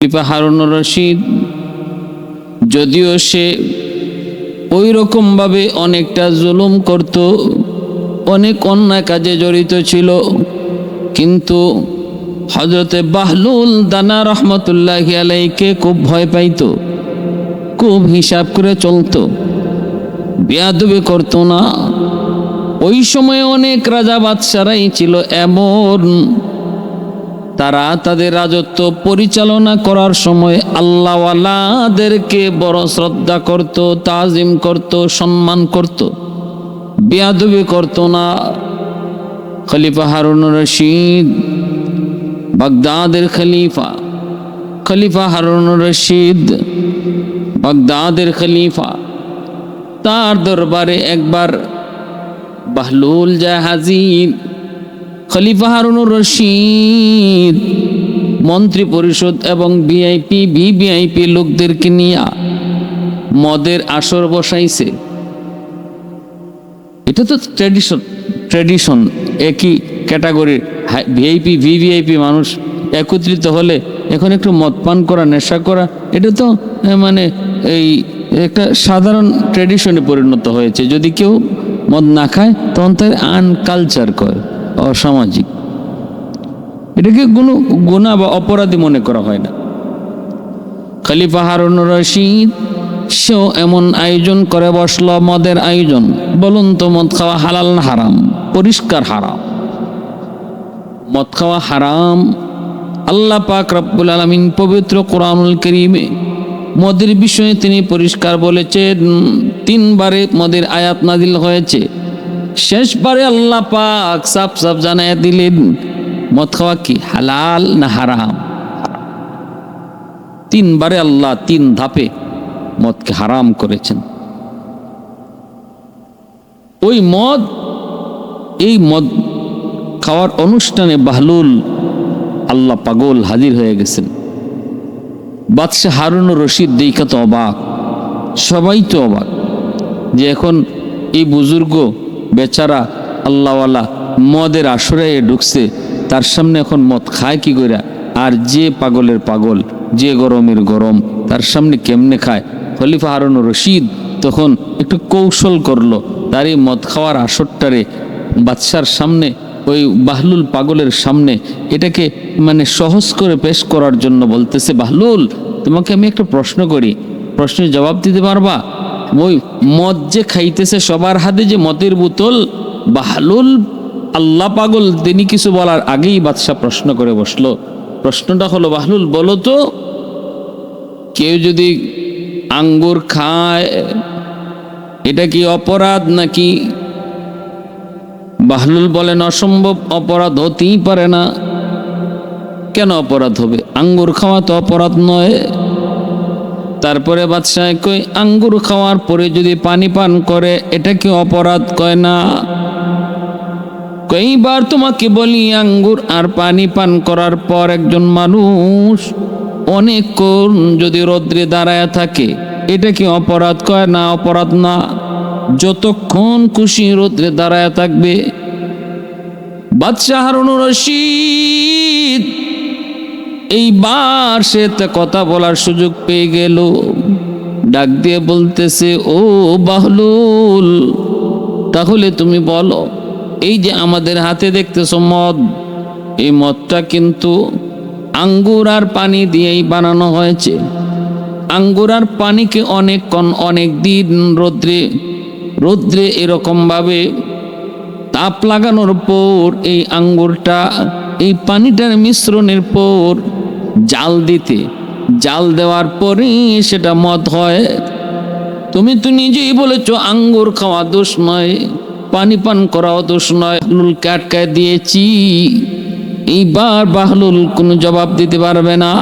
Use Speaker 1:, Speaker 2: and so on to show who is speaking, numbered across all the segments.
Speaker 1: খলিফা হারুনুর রশিদ যদিও সে ওই রকম ভাবে অনেকটা জুলুম করত, অনেক অন্যায় কাজে জড়িত ছিল, কিন্তু হযরতে বাহলুল দানা রহমতুল্লাহি আলাইহিকে খুব ভয় পাইত, খুব হিসাব করে চলতো, বেয়াদবি করত না। ওই সময়ে অনেক রাজা বাদশারাই ছিল এমন, তারা তাদের রাজত্ব পরিচালনা করার সময় আল্লাহওয়ালাদেরকে বড় শ্রদ্ধা করত, তাজিম করত, সম্মান করত, বেয়াদবি করত না। খলিফা হারুনুর রশিদ বাগদাদের খলিফা হারুনুর রশিদ বাগদাদের খলিফা, তার দরবারে একবার বাহলুল যায় হাজির। খলিফা হারুনুর রশিদ মন্ত্রী পরিষদ এবং ভিভিআইপি লোকদেরকে নিয়ে মদের আসর বসাইছে। এটা তো ট্রেডিশন, একই ক্যাটাগরির ভিভিআইপি মানুষ একত্রিত হলে এখন একটু মদ পান করা, নেশা করা, এটা তো মানে এই একটা সাধারণ ট্রেডিশনে পরিণত হয়েছে। যদি কেউ মদ না খায় তখন তার আনকালচার করে, অসামাজিক, এটাকে কোনো গুনাহ বা অপরাধী মনে করা হয় না। খলিফা হারুনুর রশিদ সেও এমন আয়োজন করে বসলো, মদের আয়োজন। বলুন তো মদ খাওয়া হালাল না হারাম? পরিষ্কার হারাম। মদ খাওয়া হারাম। আল্লাহ পাক রব্বুল আলামিন পবিত্র কোরআনুল কারীমে মদের বিষয়ে তিনি পরিষ্কার বলেছেন। 3 বারে মদের আয়াত নাজিল হয়েছে। শেষবারে আল্লাহ পাক সাফ সাফ জানায় দিলেন মদ খাওয়া কি হালাল না হারাম। 3 বারে আল্লাহ 3 ধাপে মদকে হারাম করেছেন। এই মদ খাওয়ার অনুষ্ঠানে বাহলুল আল্লাহ পাগল হাজির হয়ে গেছেন। বাদশাহ হারুনুর রশিদ দেখা তো অবাক, সবাই তো অবাক যে এখন এই বুজুর্গ বেচারা আল্লাহওয়ালা মদের আসরে ঢুকছে, তার সামনে এখন মদ খায় কি করে? আর যে পাগলের পাগল, যে গরমের গরম, তার সামনে কেমনে খায়? খলিফা হারুনুর রশিদ তখন একটু কৌশল করলো, তার এই মদ খাওয়ার আসরটারে বাদশার সামনে, ওই বাহলুল পাগলের সামনে এটাকে মানে সহজ করে পেশ করার জন্য বলতেছে, বাহলুল তোমাকে আমি একটা প্রশ্ন করি, প্রশ্নের জবাব দিতে পারবা? ওই মদ যে খাইতেছে সবার হাতে যে মদের বোতল, বাহলুল আল্লাহ পাগল তিনি কিছু বলার আগেই বাদশাহ প্রশ্ন করে বসলো। প্রশ্নটা হলো, বাহলুল বলো তো, কেউ যদি আঙ্গুর খায় এটা কি অপরাধ নাকি? বাহলুল বলেন, অসম্ভব, অপরাধ হতেই পারে না। কেন অপরাধ হবে? আঙ্গুর খাওয়া তো অপরাধ নয়। তারপরে বাদশাহ কই, আঙ্গুর খাওয়ার পরে যদি পানি পান করে এটা কি অপরাধ? কয় না। কইবার তোমাকে বলি, আঙ্গুর আর পানি পান করার পর একজন মানুষ অনেকক্ষণ যদি রৌদ্রে দাঁড়ায় থাকে এটা কি অপরাধ? কয় না, অপরাধ না, যতক্ষণ খুশি রৌদ্রে দাঁড়ায় থাকবে। বাদশাহ হারুনুর রশিদ এইবার সে কথা বলার সুযোগ পেয়ে গেল। ডাক দিয়ে বলতেছে, ও বাহলুল, তাহলে তুমি বলো, এই যে আমাদের হাতে দেখতেছ মদ, এই মদটা কিন্তু আঙ্গুর আর পানি দিয়েই বানানো হয়েছে। আঙ্গুর আর পানিকে অনেক দিন রৌদ্রে এরকম ভাবে তাপ লাগানোর পর এই আঙ্গুরটা এই পানিটার মিশ্রণের পর জাল দেওয়ার পরে সেটা মদ হয়। তুমি তো নিজেই বলেছো আঙ্গুর খাওয়া দোষ নয়, পানি পান করাও দোষ নয়। বাহলুলকে আটকায় দিয়েছি। এইবার বাহলুল কোনো জবাব দিতে পারবে না।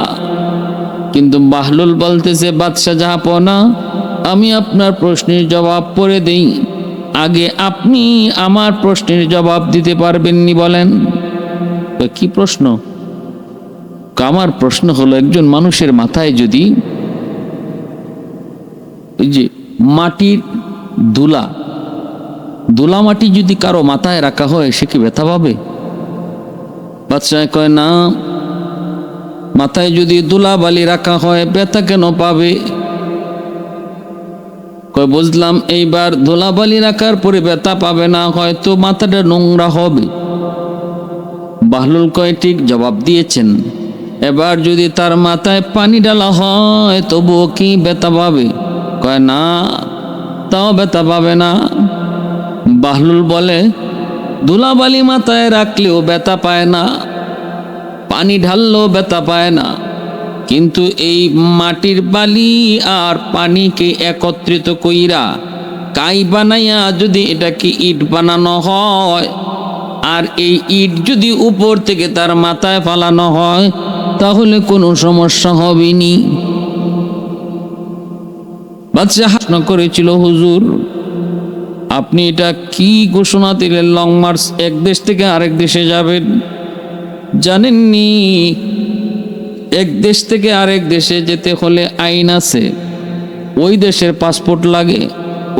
Speaker 1: কিন্তু বাহলুল বলতেছে, বাদশাহ জাহাপনা, আমি আপনার প্রশ্নের জবাব পরে দেই, আগে আপনি আমার প্রশ্নের জবাব দিতে পারবেননি বলেন। কি প্রশ্ন? আমার প্রশ্ন হলো, একজন মানুষের মাথায় যদি এই যে মাটির ধুলা মাটি যদি কারো মাথায় রাখা হয় সে কি ব্যথা পাবে? বাদশাহ কয় না, মাথায় যদি ধুলাবালি রাখা হয় ব্যথা কেন পাবে? কয় বুঝলাম, এইবার ধুলাবালি রাখার পরে ব্যথা পাবে না, হয়তো মাথাটা নোংরা হবে। বাহলুল কয় ঠিক জবাব দিয়েছেন। এবার যদি তার মাথায় পানি ঢালা হয় তবুও কি ব্যথা পাবে? কয় না, তাও ব্যথা পাবে না। বাহলুল বলে, ধুলাবালি মাথায় রাখলেও ব্যথা পায় না, পানি ঢাললেও ব্যথা পায় না, কিন্তু এই মাটির বালি আর পানিকে একত্রিত কইরা কাই বানাইয়া যদি এটাকে ইট বানানো হয়, আর এই ইট যদি উপর থেকে তার মাথায় ফালানো হয়, তাহলে কোনো সমস্যা হবে নি। বাদশা প্রশ্ন করেছিল, হুজুর আপনি এটা কি ঘোষণা দিলেন? লং মার্চ, এক দেশ থেকে আরেক দেশে যাবেন, জানেননি এক দেশ থেকে আরেক দেশে যেতে হলে আইন আছে, ওই দেশের পাসপোর্ট লাগে,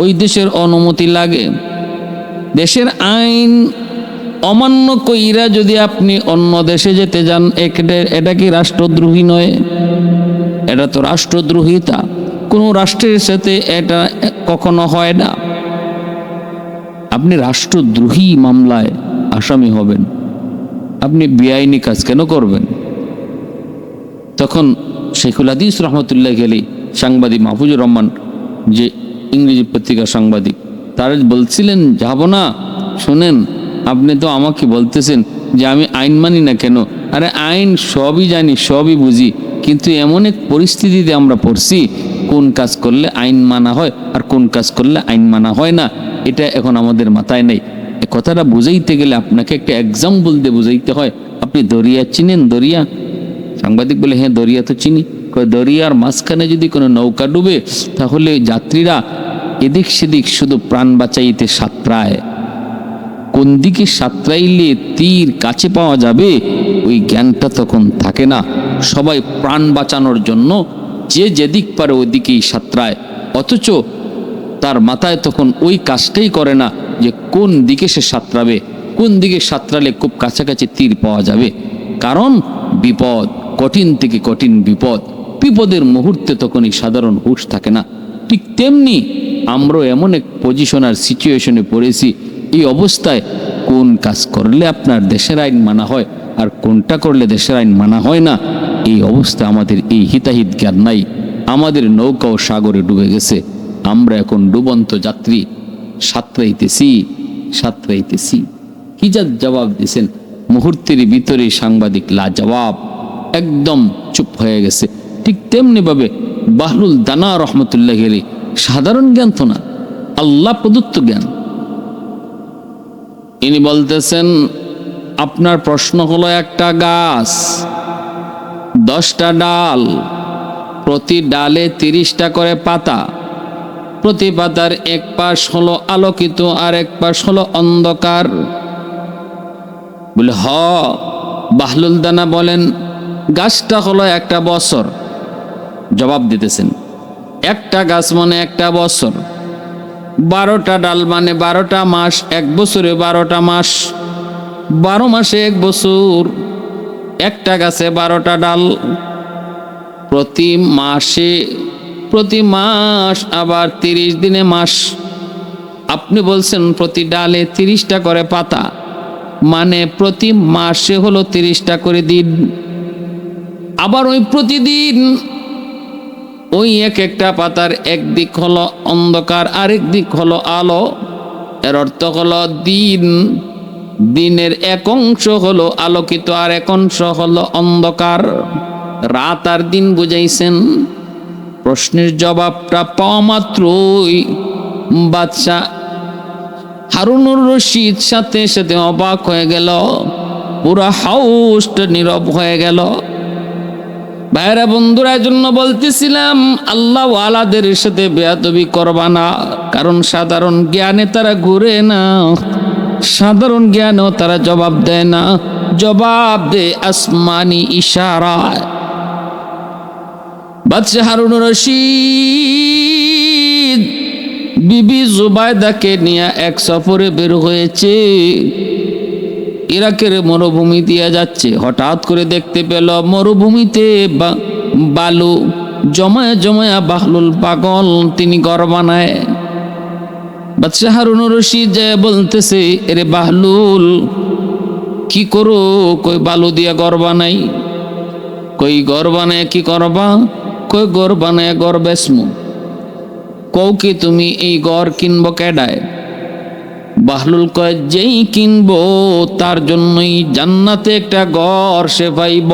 Speaker 1: ওই দেশের অনুমতি লাগে। দেশের আইন অমান্য কইরা যদি আপনি অন্য দেশে যেতে যান, এটা কি রাষ্ট্রদ্রোহী নয়? এটা তো রাষ্ট্রদ্রোহিতা। কোনো রাষ্ট্রের সাথে এটা কখনো হয় না। আপনি রাষ্ট্রদ্রোহী মামলায় আসামি হবেন, আপনি বেআইনি কাজ কেন করবেন? তখন শেখুল হাদিস রহমতুল্লাহ আলাইহি সাংবাদিক মাহফুজুর রহমান, যে ইংরেজি পত্রিকার সাংবাদিক, তারা বলছিলেন, যাব না, শোনেন আপনি তো আমাকে বলতেছেন যে আমি আইন মানি না কেন? আরে আইন সবই জানি, সবই বুঝি, কিন্তু এমন এক পরিস্থিতিতে আমরা পড়ছি, কোন কাজ করলে আইন মানা হয় আর কোন কাজ করলে আইন মানা হয় না, এটা এখন আমাদের মাথায় নেই। এ কথাটা বুঝাইতে গেলে আপনাকে একটা এক্সাম্পল দিয়ে বুঝাইতে হয়। আপনি দরিয়া চিনেন? দরিয়া? সাংবাদিক বলে, হ্যাঁ দরিয়া তো চিনি। দরিয়ার মাঝখানে যদি কোনো নৌকা ডুবে, তাহলে যাত্রীরা এদিক সেদিক শুধু প্রাণ বাঁচাইতে সাঁতরায়। কোন দিকে সাঁতরাইলে তীর কাছে পাওয়া যাবে ওই জ্ঞানটা তখন থাকে না। সবাই প্রাণ বাঁচানোর জন্য যে যেদিক পারে ওই দিকেই সাঁতরায়, অথচ তার মাথায় তখন ওই কাজটাই করে না যে কোন দিকে সে সাঁতরাবে, কোন দিকে সাঁতরালে খুব কাছাকাছি তীর পাওয়া যাবে। কারণ বিপদ, কঠিন থেকে কঠিন বিপদ, বিপদের মুহূর্তে তখন এই সাধারণ হুঁশ থাকে না। ঠিক তেমনি আমরাও এমন এক পজিশন আর সিচুয়েশনে পড়েছি, এই অবস্থায় কোন কাজ করলে আপনার দেশের আইন মানা হয় আর কোনটা করলে দেশের আইন মানা হয় না, এই অবস্থা আমাদের এই হিতাহিত জ্ঞান নাই। আমাদের নৌকাও সাগরে ডুবে গেছে, আমরা এখন ডুবন্ত যাত্রী, সাঁতরাইতেছি। কি যা জবাব দিয়েছেন! মুহূর্তের ভিতরে সাংবাদিক লাজবাব, একদম চুপ হয়ে গেছে। ঠিক তেমনি ভাবে বাহলুল দানা রহমতুল্লাহ আলাইহি, সাধারণ জ্ঞান তো না, আল্লাহ প্রদত্ত জ্ঞান। ইনি বলতেছেন, আপনার প্রশ্ন হলো একটা গাছ, 10টা ডাল, প্রতি ডালে 30টা করে পাতা, প্রতি পাতার এক পাশ হলো আলোকিত আর এক পাশ হলো অন্ধকার। বলে হ। বাহলুল দানা বলেন, গাছটা হলো একটা বছর। জবাব দিতেছেন, একটা গাছ মানে একটা বছর, 12টা ডাল মানে 12টা মাস, এক বছরে 12টা মাস, 12 মাসে এক বছর। একটা গাছে 12টা ডাল, প্রতি মাস আবার 30 দিনে মাস। আপনি বলছেন প্রতি ডালে 30টা করে পাতা, মানে প্রতি মাসে হলো 30টা করে দিন। আবার ওই প্রতিদিন ওই এক একটা পাতার একদিক হলো অন্ধকার, আরেক দিক হলো আলো। এর অর্থ হলো দিনের এক অংশ হলো আলোকিত আর এক অংশ হলো অন্ধকার। রাত আর দিন বুঝাইছেন। প্রশ্নের জবাবটা পাওয়া মাত্রই বাদশা হারুনুর রশিদ সাথে সাথে অবাক হয়ে গেল, পুরা হাউসটা নীরব হয়ে গেল। ভাইরা বন্ধুরা, জন্য বলতেছিলাম আল্লাহ ওয়ালাদের সাথে বেয়াদবি করবা না, কারণ সাধারণ জ্ঞানে তারা ঘুরে না, সাধারণ জ্ঞানেও তারা জবাব দেয় না, জবাব দেয় আসমানি ইশারায়। বাদশা হারুনুর রশিদ বিবি জুবাইদাকে নিয়ে এক সফরে বের হয়েছে। ইরাকের মরুভূমি দিয়ে যাচ্ছে, হঠাৎ করে দেখতে পেল মরুভূমিতে বালু জমায়া জমায়া বাহলুল পাগল তিনি ঘর বানায়। বাদশাহ হারুন রশিদ যে বলতেছে, এরে বাহলুল কি করো? কই বালু দিয়া ঘর বানাই। কই ঘর বানায় কি করবা? কই ঘর বানায় ঘর বেসমু। কও কি তুমি এই ঘর কিনবো কেডায়? বাহলুল কয়, যেই কিনবো তার জন্যই জান্নাতে একটা ঘর সে পাইব।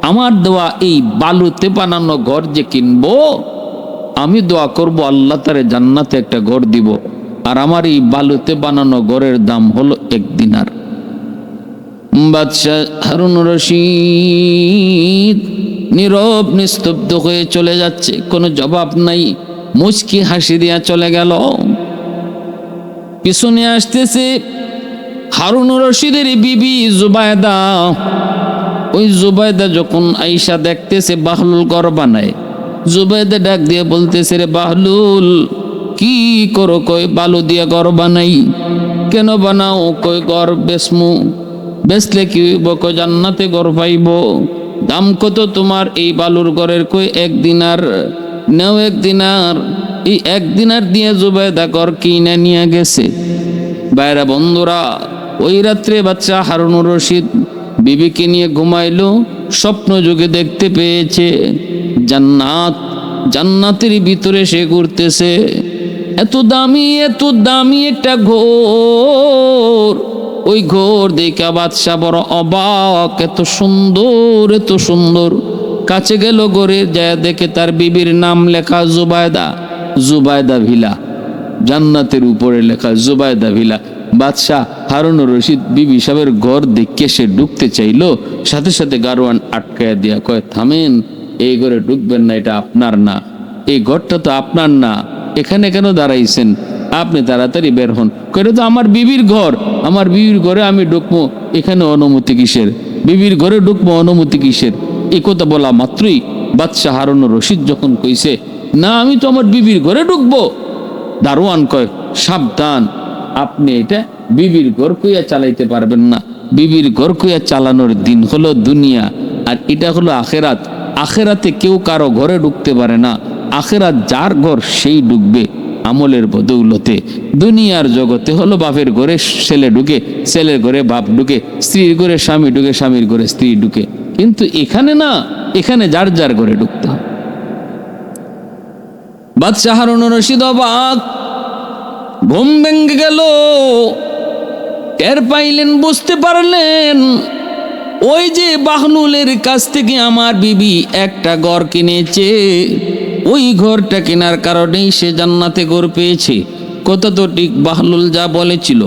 Speaker 1: আমার দোয়া এই বালুতে বানানো ঘর যে কিনবো, আমি দোয়া করব আল্লাহ তারে জান্নাতে একটা ঘর দিব। আর আমার এই বালুতে বানানো ঘরের দাম হলো 1 দিনার। বাদশাহ হারুন রশিদ নীরব নিস্তব্ধ হয়ে চলে যাচ্ছে, কোনো জবাব নাই, মুচকি হাসি দিয়া চলে গেল। পিছনে আসতেছে হারুন রশিদের বিবি জুবায়দা। ওই জুবায়দা যখন আইসা দেখতেছে বাহলুল ঘর বানায়, জুবায়দা ডাক দিয়ে বলতেছে, রে বাহলুল কি করো? কই বালু দিয়ে ঘর বানাই। কেন বানাও? কই ঘর বেসমু। বেচলে কি হইব? কই জান্নাতে ঘর পাইব। দাম কত তোমার এই বালুর ঘরের? কই 1 দিনার। নেও 1 দিনার। এই 1 দিনার দিয়ে জুবায়দা ঘর কিনে নিয়ে গেছে। বাইরা বন্ধুরা, ওই রাত্রে বাচ্চা হারুন রশিদ বিবিকে নিয়ে ঘুমাইলো, স্বপ্ন যুগে দেখতে পেয়েছে জান্নাত, জান্নাতের ভিতরে সে ঘুরতেছে। এত দামি একটা ঘর। ওই ঘর দেখা বাদশা বড় অবাক, এত সুন্দর। কাছে গেল, ঘরে যায় দেখে তার বিবির নাম লেখা জুবায়দা, জুবায়দা ভিলা, জান্নাতের উপরে লেখা জুবায়দা ভিলা। বাদশাহ হারুন রশিদ বিবি সাহেবের ঘর দেখে সে ঢুকতে চাইলো, সাথে সাথে গারোয়ান আটকায় দিয়া কয়, থামেন, এই ঘরে ঢুকবেন না, এটা আপনার না, এই ঘরটা তো আপনার না, এখানে কেন দাঁড়াইছেন? আপনি তাড়াতাড়ি বের হন। কয়, তো আমার বিবির ঘর, আমার বিবির ঘরে আমি ঢুকবো, এখানে অনুমতি কিসের? বিবির ঘরে ঢুকবো, অনুমতি কিসের? এই কথা বলা মাত্রই বাদশাহ হারুন রশিদ যখন কইছে, না আমি তো আমার বিবির ঘরে ঢুকবো, দারোয়ান কয়, সাবধান, আপনি এটা বিবির ঘর কইয়া চালাইতে পারবেন না। বিবির ঘর কইয়া চালানোর দিন হলো দুনিয়া, আর এটা হলো আখেরাত। আখেরাতে কেউ কারো ঘরে ঢুকতে পারে না। আখেরাত যার ঘর সেই ঢুকবে আমলের বদৌলতে। দুনিয়ার জগতে হলো বাপের ঘরে ছেলে ঢুকে, ছেলের ঘরে বাপ ঢুকে, স্ত্রীর ঘরে স্বামী ঢুকে, স্বামীর ঘরে স্ত্রী ঢুকে। কিন্তু এখানে না, এখানে যার যার ঘরে ঢুকতে হয়। বাদশাহ হারুন রশিদ অবাক, ঘুম ভেঙে গেল। টের পাইলেন, বুঝতে পারলেন, ওই যে বাহলুলের কাছ থেকে আমার বিবি একটা ঘর কিনেছে, ওই ঘরটা কেনার কারণেই সে জান্নাতে ঘর পেয়েছে। কথা তো ঠিক, বাহলুল যা বলেছিল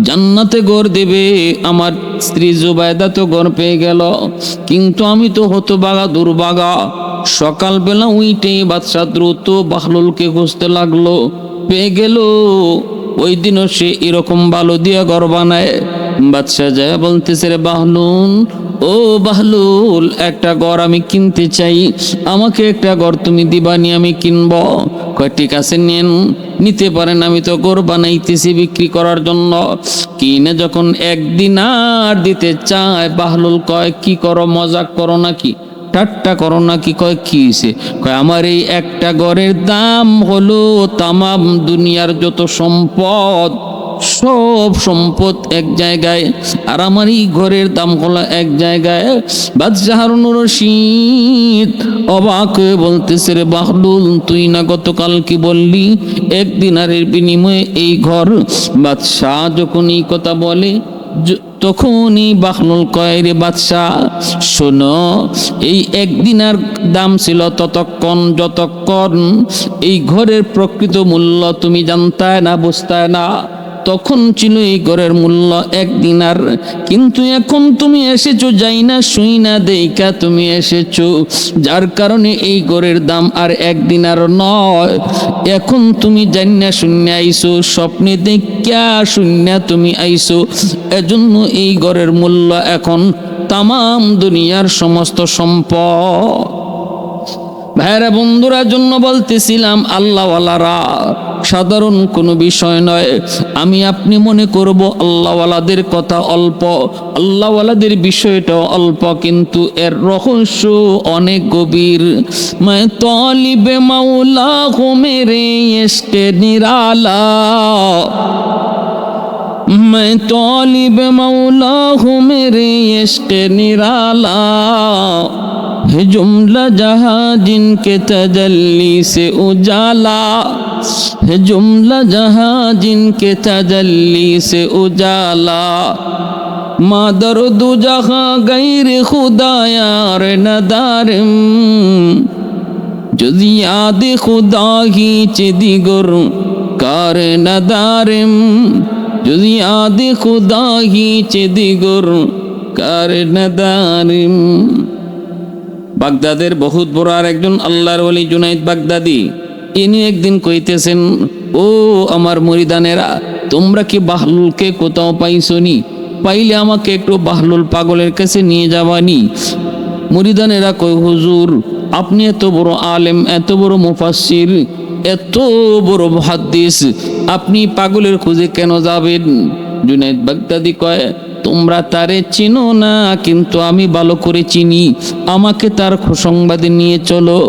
Speaker 1: জান্নাতে ঘর দেবে, আমার স্ত্রী জুবায়দা তো ঘর পেয়ে গেল। কিন্তু আমি তো হতভাগা, দুর্ভাগা। সকালবেলা উইটে বাদশা দ্রুত বাহলুলকে খুঁজতে লাগলো, পেয়ে গেল। ওই দিনও সে এরকম বালু দিয়া ঘর বানায়। বাদশা যায় বলতেছে, রে বাহলুল, ও বাহলুল, একটা ঘর আমি কিনতে চাই, আমাকে একটা ঘর তুমি দিবানি, আমি কিনব। কয়, ঠিক আছে, নেন, নিতে পারেন, আমি তো ঘর বানাইতেছি বিক্রি করার জন্য। কিনে যখন 1 দিনার দিতে চায়, বাহলুল কয়, কি করো, মজাক করো নাকি, ঠাট্টা করো নাকি? কয়, কি হয়েছে? কয়, আমার এই একটা ঘরের দাম হলো তামাম দুনিয়ার যত সম্পদ, সব সম্পদ এক জায়গায়, আর আমার এই ঘরের দাম হলো এক জায়গায়। বাদশাহ হারুন রশিদ অবাক হয়ে বলতেছে, রে বাহলুল, তুই না গতকাল কি বললি 1 দিনারের বিনিময়ে এই ঘর? বাদশাহ যখন এই কথা বলে, তখনই বাহলুল কয়, রে বাদশাহ শোনো, এই 1 দিনার দাম ছিল ততক্ষণ যতক্ষণ এই ঘরের প্রকৃত মূল্য তুমি জানতায় না, বুঝতায় না। তখন ছিল এই ঘরের মূল্য 1 দিনার। কিন্তু এখন তুমি এসেছো যাই না শুই না দেইকা তুমি এসেছো, যার কারণে এই ঘরের দাম আর 1 দিনার নয়। এখন তুমি জান্না শূন্য আইছো, স্বপ্নে দেখা শূন্য তুমি আইছো, এজন্য এই ঘরের মূল্য এখন তামাম দুনিয়ার সমস্ত সম্পদ। ভাইরা বন্ধুরা, জন্য বলতেছিলাম, আল্লাহওয়ালারা সাধারণ কোনো বিষয় নয়। আমি আপনি মনে করব আল্লাহওয়ালাদের কথা অল্প, আল্লাহওয়ালাদের বিষয়টা অল্প, কিন্তু এর রহস্য অনেক গভীর। मैं तालिब मौला हूँ मेरे इश्क निराला, मैं तालिब मौला हूँ मेरे इश्क निराला, है जुमला जहाँ जिनके तजल्ली से उजाला, है जुमला जहाँ जिनके तजल्ली से उजाला, मादर दो जहाँ गैर खुदा यार नदारम, যদি याद खुदा ही चिदिगुर कार नदारम, যদি याद खुदा ही चिदिगुर कार नदारम। বাগদাদের বহুত বড় আর একজন আল্লাহর ওলি জুনাইদ বাগদাদি, ইনি একদিন কইতেছেন, ও আমার মুরিদানেরা, তোমরা কি বাহলুলকে কোথাও পাইছনি? পাইলে আমাকে একটু বাহলুল পাগলের কাছে নিয়ে যাবানি। মুরিদানেরা কই, হুজুর আপনি এত বড় আলেম, এত বড় মুফাসসির, এত বড় মুহাদ্দিস, আপনি পাগলের খুঁজে কেন যাবেন? জুনাইদ বাগদাদি কয়, তোমরা তারে চিনো না, কিন্তু আমি ভালো করে চিনি, আমাকে তার সংবাদে নিয়ে চলো।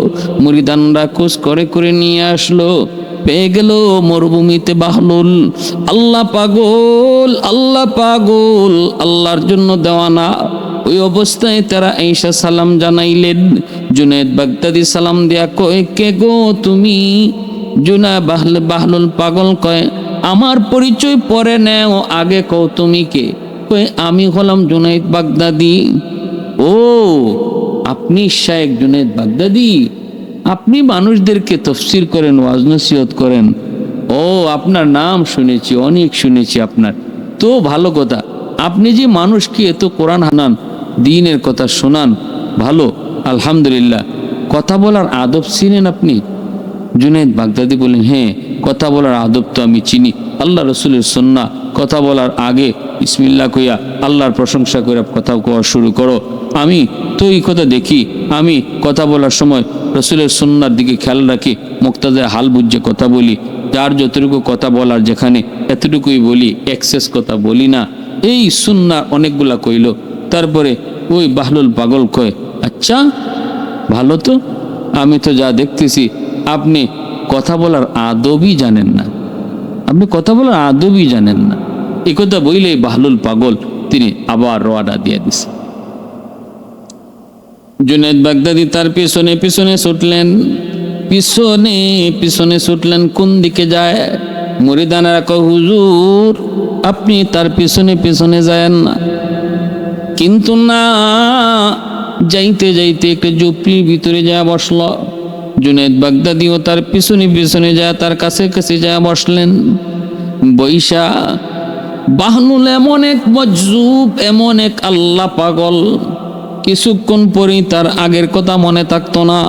Speaker 1: মুরিদানরা খোঁজ করে করে নিয়ে আসলো, পেয়ে গেল মরুভূমিতে বাহলুল। আল্লাহ পাগল, আল্লাহ পাগল, আল্লাহর জন্য দেওয়ানা। ওই অবস্থায় তারা ঈসা সালাম জানাইলেন। জুনাইদ বাগদাদি সালাম দিয়া কয়, কে গো তুমি? বাহলুল পাগল কয়, আমার পরিচয় পরে নেও, আগে কও তুমি কে? কয়, আমি হলাম জুনাইদ বাগদাদি। ও আপনি শায়েখ জুনাইদ বাগদাদি, আপনি মানুষদেরকে তাফসীর করেন, ওয়াজ নসিহত করেন। ও আপনার নাম শুনেছি, অনেক শুনেছি আপনার। তো ভালো কথা, আপনি যে মানুষকে এত কোরআন হানান, দ্বীনের কথা শোনান, ভালো, আলহামদুলিল্লাহ। কথা বলার আদব চিনেন আপনি? জুনাইদ বাগদাদি বলেন, হ্যাঁ, কথা বলার আদব তো আমি চিনি। আল্লাহ রসুলের সুন্নাহ, কথা বলার আগে বিসমিল্লাহ কইয়া আল্লাহর প্রশংসা করে কথা কোয়া শুরু করো। আমি তো এই কথা দেখি, আমি কথা বলার সময় রসুলের সুন্নাহর দিকে খেয়াল রাখি, মুক্তাদায় হাল বুঝে কথা বলি, যার যতটুকু কথা বলার যেখানে এতটুকুই বলি, এক্সেস কথা বলি না। এই সুন্নাহ অনেকগুলা কইল। তারপরে ওই বাহলুল পাগল কয়, আচ্ছা ভালো তো, আমি তো যা দেখতেছি আপনি কথা বলার আদবই জানেন না, আপনি কথা বলার আদবই জানেন না। এই কথা বইলে বাহলুল পাগল তিনি আবার রওয়ানা দিয়ে দিছে। জুনাইদ বাগদাদি তার পিছনে পিছনে ছুটলেন, পিছনে পিছনে ছুটলেন। কোন দিকে যায়? মুরিদানেরা কয়, হুজুর আপনি তার পিছনে পিছনে যায়েন না। কিন্তু না, যাইতে যাইতে একটা ঝুপড়ির ভিতরে যায় বসল। জুনাইদ বাগদাদিও তার পিছনে পিছনে যায়, তার কাছে কাছে যায় বসলেন। বৈশা বাহলুল এমন এক মজজুব, এমন এক আল্লাহ পাগল, কিছুক্ষণ পরেই তার আগের কথা মনে থাকতো না,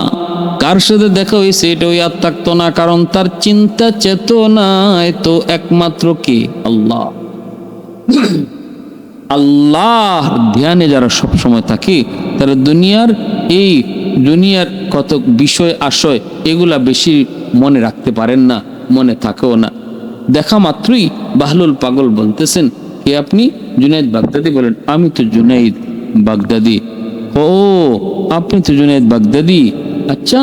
Speaker 1: কার সাথে দেখা হয়েছে এটাও ইয়াদ থাকতো না, কারণ তার চিন্তা চেতনায় তো একমাত্র কে? আল্লাহ। আল্লাহর ধ্যানে যারা সবসময় থাকে, তারা দুনিয়ার কত বিষয় আশয় এগুলা বেশি মনে রাখতে পারেন না, মনে থাকেও না। দেখা মাত্রই বাহলুল পাগল বলতেছেন, কে আপনি? জুনাইদ বাগদাদি বলেন, আমি তো জুনাইদ বাগদাদি। ও আপনি তো জুনাইদ বাগদাদি, আচ্ছা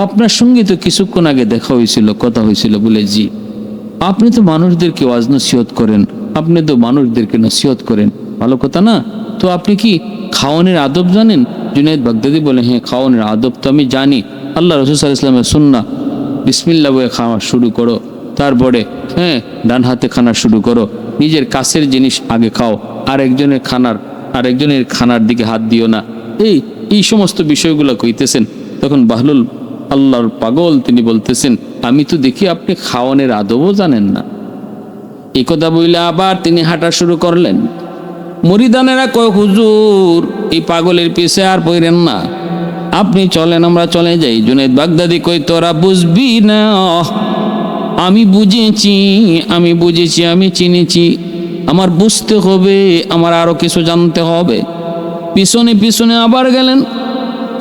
Speaker 1: আপনার সঙ্গে তো কিছুক্ষণ আগে দেখা হয়েছিল, কথা হয়েছিল। বলে জি। আপনি তো মানুষদেরকে ওয়াজ নসিহত করেন, আপনি তো মানুষদেরকে নসিহত করেন, ভালো কথা না? তো আপনি কি খাওয়ানোর আদব জানেন? জুনাইদ বাগদাদি বলে, হ্যাঁ খাওয়ানোর আদব তো আমি জানি। আল্লাহ রসুল সাল্লাল্লাহু আলাইহি ওয়াসাল্লামের সুন্নাহ, বিসমিল্লাহ বলে খাওয়া শুরু করো, তারপরে হ্যাঁ ডান হাতে খানা শুরু করো, নিজের কাছের জিনিস আগে খাও, আরেকজনের খানার দিকে হাত দিও না। এই সমস্ত বিষয়গুলো কইতেছেন। তখন বাহলুল আল্লাহর পাগল তিনি বলতেছেন, আমি তো দেখি আপনি খাওয়ানোর আদবও জানেন না। এই কথা বইলে আবার তিনি হাঁটা শুরু করলেন। মুরিদানেরা কয়, হুজুর এই পাগলের পিছে আর পড়েন না, আপনি চলেন, আমরা চলে যাই। জুনাইদ বাগদাদি কই, তোরা বুঝবি না, আমি বুঝেছি, আমি চিনেছি, আমার বুঝতে হবে, আমার আরো কিছু জানতে হবে। পিছনে পিছনে আবার গেলেন,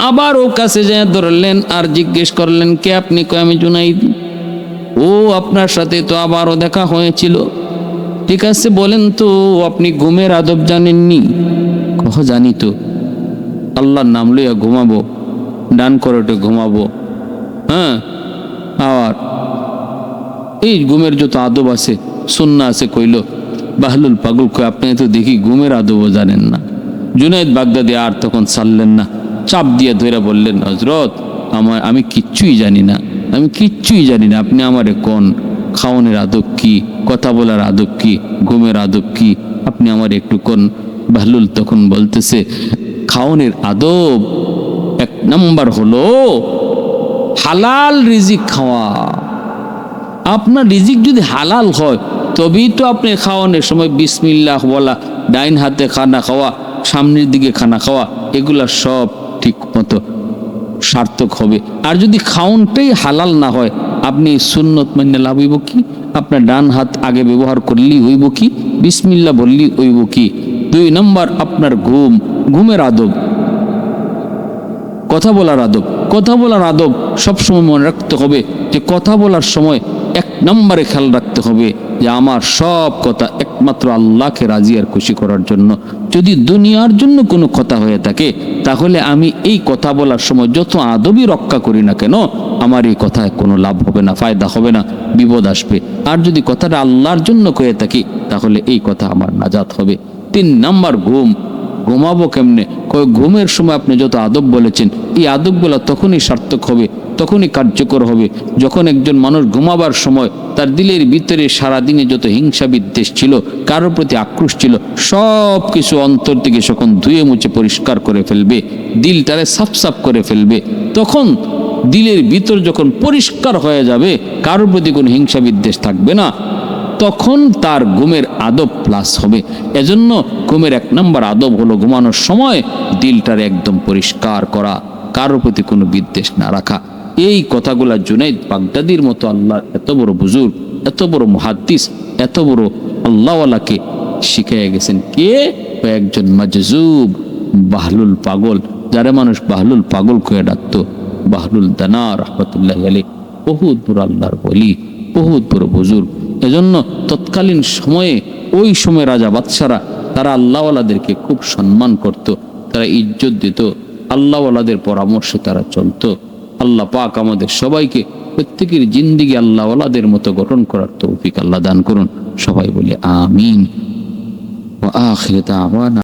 Speaker 1: আবার ও কাছে যায় ধরলেন আর জিজ্ঞেস করলেন, কে আপনি? কয়, আমি জুনাইদ। ও আপনার সাথে তো আবারও দেখা হয়েছিল, ঠিক আছে বলেন তো আপনি ঘুমের আদব জানেননি? কহ জানি তো, আল্লাহর নাম লইয়া ঘুমাবো, ডান করোটে ঘুমাবো, হ্যাঁ, আর এই ঘুমের যত আদব আছে সুন্নাহ আছে কইল। বাহলুল পাগল কয় আপনি তো দেখি ঘুমের আদবও জানেন না। জুনায়েদ বাগদাদি আর তখন ছাড়লেন না, চাপ দিয়ে ধরে বললেন, হযরত আমি কিচ্ছুই জানি না, আমি কিচ্ছুই জানি না, আপনি আমারে কোন খাওয়ানোর আদব কি, কথা বলার আদব কি, ঘুমের আদব কি, আপনি আমার একটু কোন। বাহলুল তখন বলতেছে, খাওয়ানোর আদব এক নাম্বার হলো হালাল রিজিক খাওয়া। আপনার রিজিক যদি হালাল হয় তবেই তো আপনি খাওয়ানোর সময় বিসমিল্লাহ বলা, ডাইন হাতে খানা খাওয়া, সামনের দিকে খানা খাওয়া, এগুলা সব ঠিক মতো সার্থক হবে। আর যদি খাওনটাই হালাল না হয়, আপনি সুন্নত মান্য লাভ হইব কি? আপনার ডান হাত আগে ব্যবহার করলেই হইব কি? বিসমিল্লাহ বললেই হইব কি? 2 নম্বর আপনার ঘুমের আদব, কথা বলার আদব। কথা বলার আদব সবসময় মনে রাখতে হবে যে কথা বলার সময় 1 নম্বরে খেয়াল রাখতে হবে যে আমার সব কথা একমাত্র আল্লাহকে রাজি আর খুশি করার জন্য। যদি দুনিয়ার জন্য কোনো কথা হয়ে থাকে তাহলে আমি এই কথা বলার সময় যত আদবই রক্ষা করি না কেন, আমার এই কথায় কোনো লাভ হবে না, ফায়দা হবে না, বিপদ আসবে। আর যদি কথাটা আল্লাহর জন্য কয়ে থাকি তাহলে এই কথা আমার নাজাত হবে। 3 নম্বর ঘুমাবো কেমনে? ঘুমের সময় আপনি যত আদব বলেছেন এই আদবগুলো তখনই সার্থক হবে, তখনই কার্যকর হবে যখন একজন মানুষ ঘুমাবার সময় তার দিলের ভিতরে সারাদিনে যত হিংসা বিদ্বেষ ছিল, কারোর প্রতি আক্রোশ ছিল, সব কিছু অন্তর থেকে যখন ধুয়ে মুছে পরিষ্কার করে ফেলবে, দিলটারে সাফ সাফ করে ফেলবে, তখন দিলের ভিতর যখন পরিষ্কার হয়ে যাবে, কারোর প্রতি কোনো হিংসা বিদ্বেষ থাকবে না, তখন তার ঘুমের আদব প্লাস হবে। এজন্য ঘুমের 1 নম্বর আদব হলো ঘুমানোর সময় দিলটার একদম পরিষ্কার করা, কারোর প্রতি কোনো বিদ্বেষ না রাখা। এই কথাগুলা জুনায়েদ বাগদাদির মতো আল্লাহ এত বড় বুজুর্গ, এত বড় মুহাদ্দিস, এত বড় আল্লাহওয়ালাকে শিখিয়ে গেছেন কে? একজন মাজজুব বাহলুল পাগল, যারা মানুষ বাহলুল পাগল কয়ে ডাকতো। বাহলুল দানা রাহমাতুল্লাহি আলাইহি বহুত বড় আল্লাহর ওলি, বহুত বড় বুজুর্গ। এজন্য তৎকালীন সময়ে ওই সময় রাজা বাদশারা তারা আল্লাহওয়ালাদেরকে খুব সম্মান করত, তারা ইজ্জত দিত, আল্লাহওয়ালাদের পরামর্শে তারা চলতো। আল্লাহ পাক আমাদের সবাইকে প্রত্যেকের জিন্দিগি আল্লাহওয়ালাদের মতো গঠন করার তৌফিক আল্লাহ দান করুন। সবাই বলে আমিন। ওয়া আখিরু দাওয়ানা।